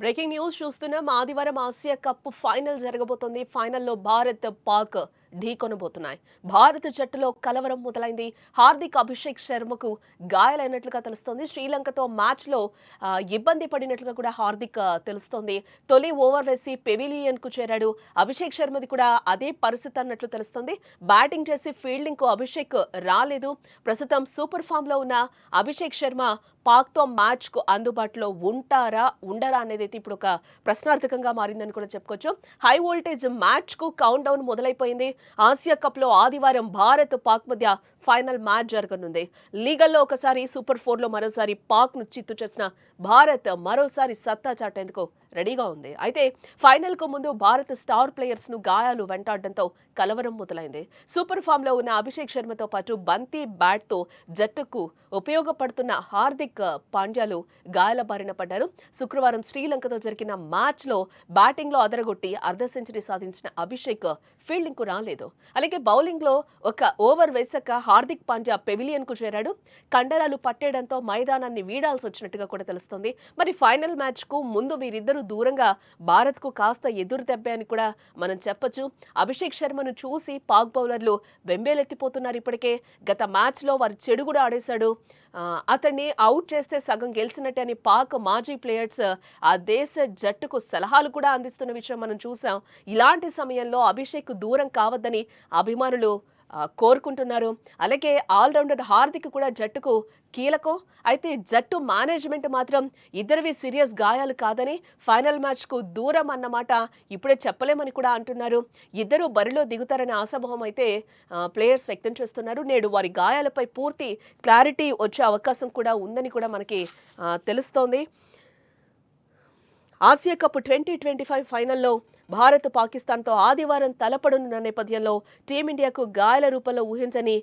Breaking news చూస్తున్నాం. ఆదివారం Asia cup final జరగబోతోంది. ఫైనల్లో భారత్, పాక్ ఢీకొనబోతున్నాయి. భారత జట్టులో కలవరం మొదలైంది. హార్దిక్, అభిషేక్ శర్మకు గాయాలైనట్లుగా తెలుస్తోంది. శ్రీలంకతో మ్యాచ్లో ఇబ్బంది పడినట్లుగా కూడా హార్దిక్ తెలుస్తోంది. తొలి ఓవర్ వేసి పెవిలియన్ కు చేరాడు. అభిషేక్ శర్మది కూడా అదే పరిస్థితి అన్నట్లు తెలుస్తోంది. బ్యాటింగ్ చేసి ఫీల్డింగ్ కు అభిషేక్ రాలేదు. ప్రస్తుతం సూపర్ ఫామ్ లో ఉన్న అభిషేక్ శర్మ పాక్తో మ్యాచ్ కు అందుబాటులో ఉంటారా ఉండరా అనేది ఇప్పుడు ఒక ప్రశ్నార్థకంగా మారిందని కూడా చెప్పుకోవచ్చు. హై వోల్టేజ్ మ్యాచ్ కు కౌంట్ డౌన్ మొదలైపోయింది. ఆసియా కప్ లో ఆదివారం భారత్, పాక్ మధ్య ఫైనల్ మ్యాచ్ జరగనుంది. లీగల్లో ఒకసారి, సూపర్ 4 లో మరోసారి పాక్ ను చిత్తు చేసిన భారత్ మరోసారి సత్తా చాటేందుకు రెడీగా ఉంది. అయితే ఫైనల్ కు ముందు భారత్ స్టార్ ప్లేయర్స్ ను గాయాలు వెంటాడడంతో కలవరం మొదలైంది. సూపర్ ఫామ్ లో ఉన్న అభిషేక్ శర్మతో పాటు బంతి బ్యాట్ తో జట్టుకు ఉపయోగపడుతున్న హార్దిక్ పాండ్యాలు గాయాల బారిన పడ్డారు. శుక్రవారం శ్రీలంకతో జరిగిన మ్యాచ్ లో బ్యాటింగ్ లో అదరగొట్టి అర్ధ సెంచరీ సాధించిన అభిషేక్ ఫీల్డింగ్ కు రాలేదు. అలాగే బౌలింగ్ లో ఒక ఓవర్ వేశాక హార్దిక్ పాండ్యా పెవిలియన్ కు చేరాడు. కండరాలు పట్టేయడంతో మైదానాన్ని వీడాల్సి వచ్చినట్టుగా కూడా తెలుస్తోంది. మరి ఫైనల్ మ్యాచ్ కు ముందు వీరిద్దరూ దూరంగా భారత్ కు కాస్త ఎదురు దెబ్బే అని కూడా మనం చెప్పొచ్చు. అభిషేక్ శర్మను చూసి పాక్ బౌలర్లు బెంబేలెత్తిపోతున్నారు. ఇప్పటికే గత మ్యాచ్ లో వారు చెడు కూడా ఆడేశాడు. అతన్ని అవుట్ చేస్తే సగం గెలిచినట్టే అని పాక్ మాజీ ప్లేయర్స్ ఆ దేశ జట్టుకు సలహాలు కూడా అందిస్తున్న విషయం మనం చూసాం. ఇలాంటి సమయంలో అభిషేక్ దూరం కావద్దని అభిమానులు కోరుకుంటున్నారు. అలాగే ఆల్రౌండర్ హార్దిక్ కూడా జట్టుకు కీలకం. అయితే జట్టు మేనేజ్మెంట్ మాత్రం ఇద్దరివి సీరియస్ గాయాలు కాదని, ఫైనల్ మ్యాచ్ కు దూరం అన్నమాట ఇప్పుడే చెప్పలేమని కూడా అంటున్నారు. ఇద్దరు బరిలో దిగుతారనే ఆశాభావం అయితే ప్లేయర్స్ వ్యక్తం చేస్తున్నారు. నేడు వారి గాయాలపై పూర్తి క్లారిటీ వచ్చే అవకాశం కూడా ఉందని కూడా మనకి తెలుస్తోంది. ఆసియా కప్ 2025 ఫైనల్లో భారత్, పాకిస్తాన్తో ఆదివారం తలపడనున్న నేపథ్యంలో టీమిండియాకు గాయాల రూపంలో ఊహించని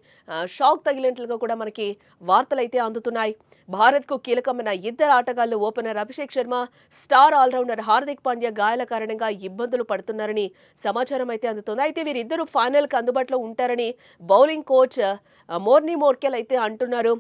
షాక్ తగిలినట్లుగా కూడా మనకి వార్తలైతే అందుతున్నాయి. భారత్కు కీలకమైన ఇద్దరు ఆటగాళ్లు opener Abhishek Sharma, star all rounder Hardik Pandya గాయాల కారణంగా ఇబ్బందులు పడుతున్నారని సమాచారం అయితే అందుతోంది. అయితే వీరిద్దరూ ఫైనల్కి అందుబాటులో ఉంటారని బౌలింగ్ కోచ్ మోర్నీ మోర్కెల్ అయితే అంటున్నారు.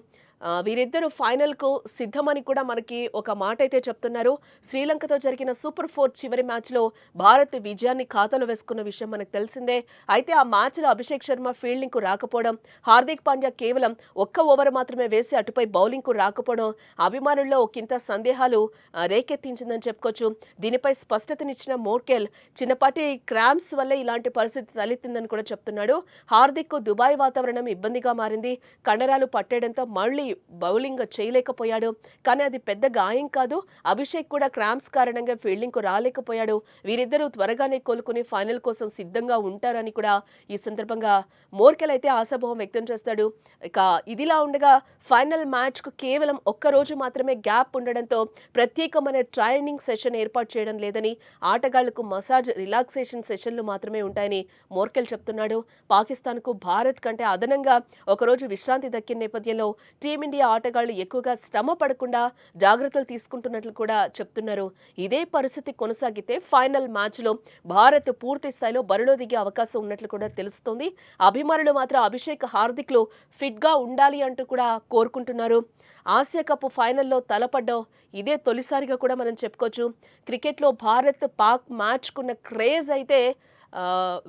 వీరిద్దరూ ఫైనల్కు సిద్ధమని కూడా మనకి ఒక మాట అయితే చెప్తున్నారు. శ్రీలంకతో జరిగిన సూపర్ 4 చివరి మ్యాచ్లో భారత్ విజయాన్ని ఖాతాలో వేసుకున్న విషయం మనకు తెలిసిందే. అయితే ఆ మ్యాచ్లో అభిషేక్ శర్మ ఫీల్డింగ్కు రాకపోవడం, హార్దిక్ పాండ్యా కేవలం ఒక్క ఓవర్ మాత్రమే వేసి అటుపై బౌలింగ్కు రాకపోవడం అభిమానుల్లో ఒకంత సందేహాలు రేకెత్తించిందని చెప్పుకోవచ్చు. దీనిపై స్పష్టతనిచ్చిన మోర్కెల్ చిన్నపాటి క్రాంప్స్ వల్లే ఇలాంటి పరిస్థితి తలెత్తిందని కూడా చెప్తున్నాడు. హార్దిక్ దుబాయ్ వాతావరణం ఇబ్బందిగా మారింది. కండరాలు పట్టేయడంతో మళ్లీ బౌలింగ్ చేయలేకపోయాడు. కానీ అది పెద్ద గాయం కాదు. అభిషేక్ కూడా క్రాంప్స్ కారణంగా ఫీల్డింగ్ కు రాలేకపోయాడు. వీరిద్దరూ త్వరగానే కోలుకుని ఫైనల్ కోసం సిద్ధంగా ఉంటారని కూడా ఈ సందర్భంగా మోర్కెల్ అయితే ఆశాభావం వ్యక్తం చేస్తాడు. ఇక ఇదిలా ఉండగా ఫైనల్ మ్యాచ్ కు కేవలం ఒక్క రోజు మాత్రమే గ్యాప్ ఉండడంతో ప్రత్యేకమైన ట్రైనింగ్ సెషన్ ఏర్పాటు చేయడం లేదని, ఆటగాళ్లకు మసాజ్, రిలాక్సేషన్ సెషన్లు మాత్రమే ఉంటాయని మోర్కెల్ చెప్తున్నాడు. పాకిస్తాన్ కు భారత్ కంటే అదనంగా ఒకరోజు విశ్రాంతి దక్కిన నేపథ్యంలో టీమిండియా ఆటగాళ్లు ఎక్కువగా శ్రమ పడకుండా జాగ్రత్తలు తీసుకుంటున్నట్లు కూడా చెప్తున్నారు. ఇదే పరిస్థితి కొనసాగితే ఫైనల్ మ్యాచ్లో భారత్ పూర్తి స్థాయిలో బరిలో దిగే అవకాశం ఉన్నట్లు కూడా తెలుస్తోంది. అభిమానులు మాత్రం అభిషేక్, హార్దిక్లు ఫిట్గా ఉండాలి అంటూ కూడా కోరుకుంటున్నారు. ఆసియా కప్ ఫైనల్లో తలపడ్డం ఇదే తొలిసారిగా కూడా మనం చెప్పుకోవచ్చు. క్రికెట్లో భారత్, పాక్ మ్యాచ్కున్న క్రేజ్ అయితే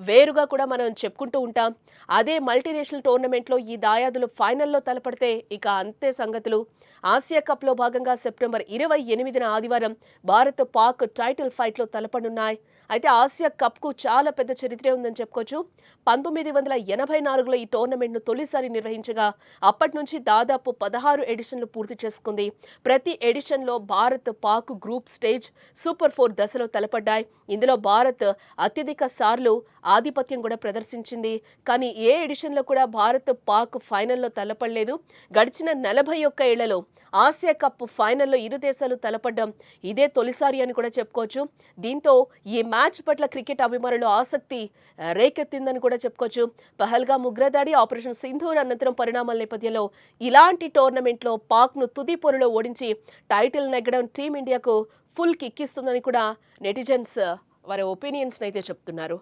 వేరుగా కూడా మనం చెప్పుకుంటూ ఉంటాం. అదే మల్టీనేషనల్ టోర్నమెంట్లో ఈ దాయాదులు ఫైనల్లో తలపడితే ఇక అంతే సంగతులు. ఆసియా కప్లో భాగంగా సెప్టెంబర్ 28న ఆదివారం భారత్, పాక్ టైటిల్ ఫైట్లో తలపనున్నాయి. అయితే ఆసియా కప్కు చాలా పెద్ద చరిత్రే ఉందని చెప్పుకోవచ్చు. 1984లో ఈ టోర్నమెంట్ను తొలిసారి నిర్వహించగా అప్పటి నుంచి దాదాపు 16 ఎడిషన్లు పూర్తి చేసుకుంది. ప్రతి ఎడిషన్లో Bharat, Pak group stage, super 4 దశలో తలపడ్డాయి. ఇందులో భారత్ అత్యధిక సార్లు ఆధిపత్యం కూడా ప్రదర్శించింది. కానీ ఏ ఎడిషన్లో కూడా భారత్, పాక్ ఫైనల్లో తలపడలేదు. గడిచిన 41 ఏళ్లలో ఆసియా కప్ ఫైనల్లో ఇరు దేశాలు తలపడ్డం ఇదే తొలిసారి అని కూడా చెప్పుకోవచ్చు. దీంతో ఈ మ్యాచ్ పట్ల క్రికెట్ అభిమానులు ఆసక్తి రేకెత్తిందని కూడా చెప్పుకోవచ్చు. పహల్గామ్ ఉగ్రదాడి, ఆపరేషన్ సింధూర్ అనంతరం పరిణామాల నేపథ్యంలో ఇలాంటి టోర్నమెంట్లో పాక్ను తుది పొరలో ఓడించి టైటిల్ నెగ్గడం టీమిండియాకు ఫుల్ కిక్ ఇస్తుందని కూడా నెటిజన్స్ వారి ఒపీనియన్స్ అయితే చెప్తున్నారు.